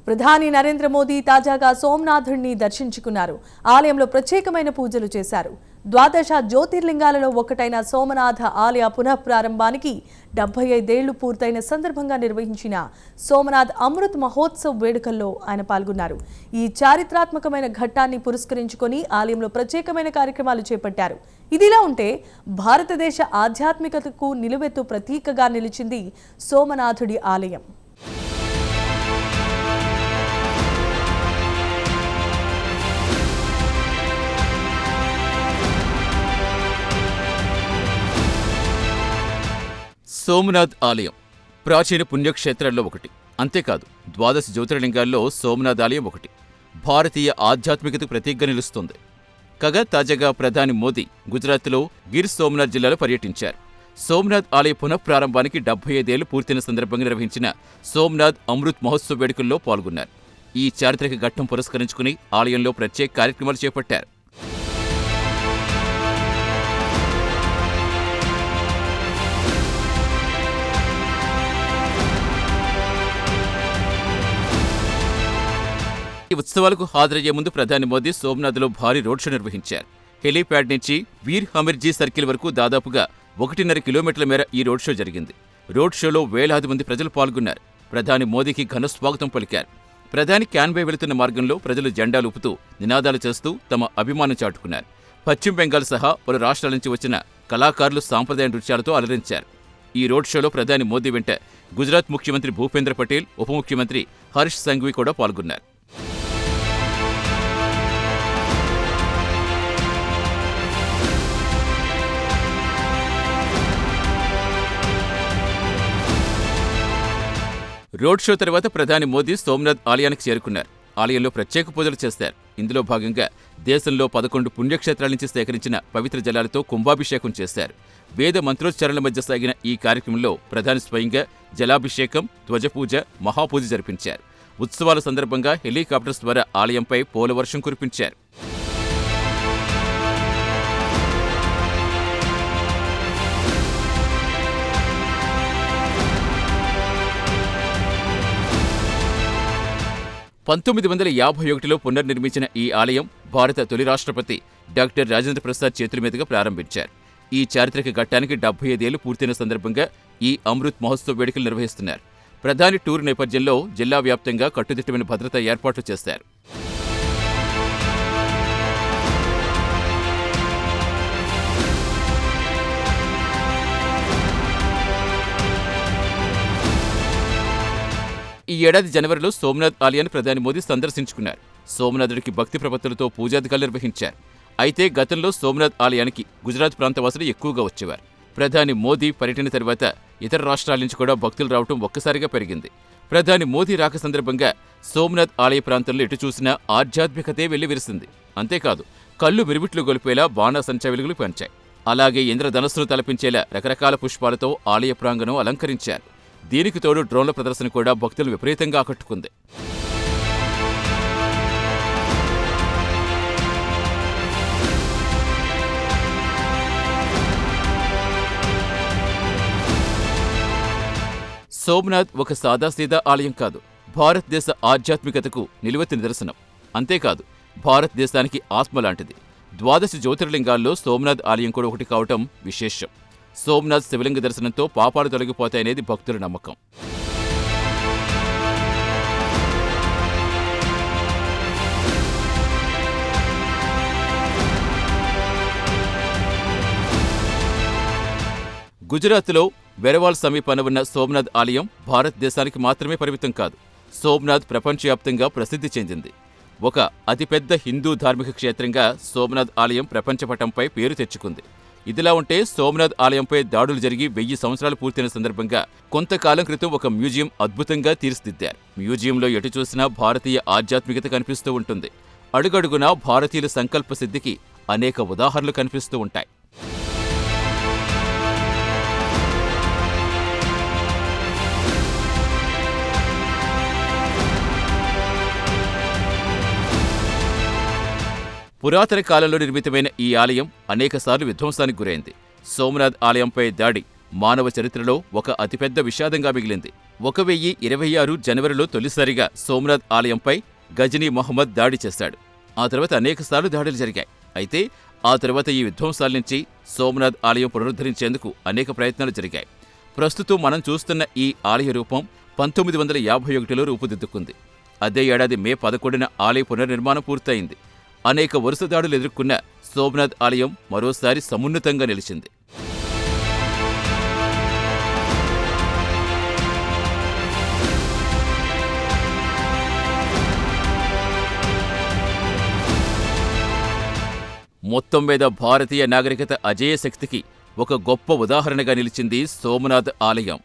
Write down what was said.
ప్రధాని నరేంద్ర మోదీ తాజాగా సోమనాథుడిని దర్శించుకున్నారు. ఆలయంలో ప్రత్యేకమైన పూజలు చేశారు. ద్వాదశ జ్యోతిర్లింగాలలో ఒకటైన సోమనాథ ఆలయ పునఃప్రారంభానికి 75 ఏళ్లు పూర్తయిన సందర్భంగా నిర్వహించిన సోమనాథ్ అమృత్ మహోత్సవ్ వేడుకల్లో ఆయన పాల్గొన్నారు. ఈ చారిత్రాత్మకమైన ఘట్టాన్ని పురస్కరించుకొని ఆలయంలో ప్రత్యేకమైన కార్యక్రమాలు చేపట్టారు. ఇదిలా ఉంటే భారతదేశ ఆధ్యాత్మికతకు నిలువెత్తు ప్రతీకగా నిలిచింది సోమనాథుడి ఆలయం. సోమనాథ్ ఆలయం ప్రాచీన పుణ్యక్షేత్రాల్లో ఒకటి. అంతేకాదు, ద్వాదశ జ్యోతిర్లింగాల్లో సోమనాథ్ ఆలయం ఒకటి. భారతీయ ఆధ్యాత్మికతకు ప్రతీకగా నిలుస్తుంది. కాగా తాజాగా ప్రధాని మోదీ గుజరాత్లో గిర్ సోమనాథ్ జిల్లాలో పర్యటించారు. సోమనాథ్ ఆలయ పునఃప్రారంభానికి 75 ఏళ్లు పూర్తయిన సందర్భంగా నిర్వహించిన సోమనాథ్ అమృత్ మహోత్సవ్ వేడుకల్లో పాల్గొన్నారు. ఈ చారిత్రక ఘట్టం పురస్కరించుకుని ఆలయంలో ప్రత్యేక కార్యక్రమాలు చేపట్టారు. ఈ ఉత్సవాలకు హాజరయ్యే ముందు ప్రధాని మోదీ సోమనాథ్లో భారీ రోడ్ షో నిర్వహించారు. హెలీప్యాడ్ నుంచి వీర్ హమీర్జీ సర్కిల్ వరకు దాదాపుగా 1.5 కిలోమీటర్ల మేర ఈ రోడ్ షో జరిగింది. రోడ్ షోలో వేలాది మంది ప్రజలు పాల్గొన్నారు. ప్రధాని మోదీకి ఘన స్వాగతం పలికారు. ప్రధాని క్యాన్వే వెళుతున్న మార్గంలో ప్రజలు జెండాలూపుతూ నినాదాలు చేస్తూ తమ అభిమానం చాటుకున్నారు. పశ్చిమ బెంగాల్ సహా పలు రాష్ట్రాల నుంచి వచ్చిన కళాకారులు సాంప్రదాయ నృత్యాలతో అలరించారు. ఈ రోడ్ షోలో ప్రధాని మోదీ వెంట గుజరాత్ ముఖ్యమంత్రి భూపేంద్ర పటేల్, ఉప ముఖ్యమంత్రి హర్ష్ సంఘవి కూడా పాల్గొన్నారు. రోడ్ షో తర్వాత ప్రధాని మోదీ సోమనాథ్ ఆలయానికి చేరుకున్నారు. ఆలయంలో ప్రత్యేక పూజలు చేశారు. ఇందులో భాగంగా దేశంలో 11 పుణ్యక్షేత్రాల నుంచి సేకరించిన పవిత్ర జలాలతో కుంభాభిషేకం చేశారు. వేద మంత్రోచ్చారణల మధ్య సాగిన ఈ కార్యక్రమంలో ప్రధాని స్వయంగా జలాభిషేకం, ధ్వజపూజ, మహాపూజ జరిపించారు. ఉత్సవాల సందర్భంగా హెలికాప్టర్స్ ద్వారా ఆలయంపై పూలవర్షం కురిపించారు. పంతొమ్మిది 1951లో పునర్నిర్మించిన ఈ ఆలయం భారత తొలి రాష్ట్రపతి డాక్టర్ రాజేంద్ర ప్రసాద్ చేతుల మీదుగా ప్రారంభించారు. ఈ చారిత్రక ఘట్టానికి 75 ఏళ్లు పూర్తయిన సందర్భంగా ఈ అమృత్ మహోత్సవ్ వేడుకలు నిర్వహిస్తున్నారు. ప్రధాని టూర్ నేపథ్యంలో జిల్లా వ్యాప్తంగా కట్టుదిట్టమైన భద్రతా ఏర్పాట్లు చేశారు. ఈ ఏడాది జనవరిలో సోమనాథ్ ఆలయాన్ని ప్రధాని మోదీ సందర్శించుకున్నారు. సోమనాథుడికి భక్తి ప్రపత్తులతో పూజాధికారులు నిర్వహించారు. అయితే గతంలో సోమనాథ్ ఆలయానికి గుజరాత్ ప్రాంతవాసులు ఎక్కువగా వచ్చేవారు. ప్రధాని మోదీ పర్యటన తర్వాత ఇతర రాష్ట్రాల నుంచి కూడా భక్తులు రావడం ఒక్కసారిగా పెరిగింది. ప్రధాని మోదీ రాక సందర్భంగా సోమనాథ్ ఆలయ ప్రాంతంలో ఎటు చూసినా ఆధ్యాత్మికతే వెల్లివిరిసింది. అంతేకాదు, కళ్ళు మిరుమిట్లు గొలిపేలా బాణాసంచా వెలుగులు పెంచాయి. అలాగే ఇంద్రధనస్సును తలపించేలా రకరకాల పుష్పాలతో ఆలయ ప్రాంగణం అలంకరించారు. దీనికి తోడు డ్రోన్ల ప్రదర్శన కూడా భక్తులు విపరీతంగా ఆకట్టుకుంది. సోమనాథ్ ఒక సాదాసీదా ఆలయం కాదు, భారతదేశ ఆధ్యాత్మికతకు నిలువెత్తు నిదర్శనం. అంతేకాదు, భారతదేశానికి ఆత్మ లాంటిది. ద్వాదశ జ్యోతిర్లింగాల్లో సోమనాథ్ ఆలయం కూడా ఒకటి కావటం విశేషం. సోమనాథ్ శివలింగ దర్శనంతో పాపాలు తొలగిపోతాయనేది భక్తుల నమ్మకం. గుజరాత్లో వెరవాల్ సమీపాన ఉన్న సోమనాథ్ ఆలయం భారతదేశానికి మాత్రమే పరిమితం కాదు. సోమనాథ్ ప్రపంచవ్యాప్తంగా ప్రసిద్ధి చెందింది. ఒక అతిపెద్ద హిందూ ధార్మిక క్షేత్రంగా సోమనాథ్ ఆలయం ప్రపంచపటంపై పేరు తెచ్చుకుంది. ఇదిలా ఉంటే సోమనాథ్ ఆలయంపై దాడులు జరిగి 1000 సంవత్సరాలు పూర్తయిన సందర్భంగా కొంతకాలం క్రితం ఒక మ్యూజియం అద్భుతంగా తీర్చిదిద్దారు. మ్యూజియంలో ఎటు చూసినా భారతీయ ఆధ్యాత్మికత కనిపిస్తూ ఉంటుంది. అడుగడుగునా భారతీయుల సంకల్ప సిద్ధికి అనేక ఉదాహరణలు కనిపిస్తూ ఉంటాయి. పురాతన కాలంలో నిర్మితమైన ఈ ఆలయం అనేకసార్లు విధ్వంసానికి గురైంది. సోమనాథ్ ఆలయంపై దాడి మానవ చరిత్రలో ఒక అతిపెద్ద విషాదంగా మిగిలింది. 1026 జనవరిలో తొలిసారిగా సోమనాథ్ ఆలయంపై గజనీ మొహమ్మద్ దాడి చేశాడు. ఆ తర్వాత అనేకసార్లు దాడులు జరిగాయి. అయితే ఆ తర్వాత ఈ విధ్వంసాల నుంచి సోమనాథ్ ఆలయం పునరుద్ధరించేందుకు అనేక ప్రయత్నాలు జరిగాయి. ప్రస్తుతం మనం చూస్తున్న ఈ ఆలయ రూపం 1951లో రూపుదిద్దుకుంది. అదే ఏడాది మే 11న ఆలయ పునర్నిర్మాణం పూర్తయింది. అనేక వరుస దాడులు ఎదుర్కొన్న సోమనాథ్ ఆలయం మరోసారి సమున్నతంగా నిలిచింది. మొత్తం మీద భారతీయ నాగరికత అజేయ శక్తికి ఒక గొప్ప ఉదాహరణగా నిలిచింది సోమనాథ్ ఆలయం.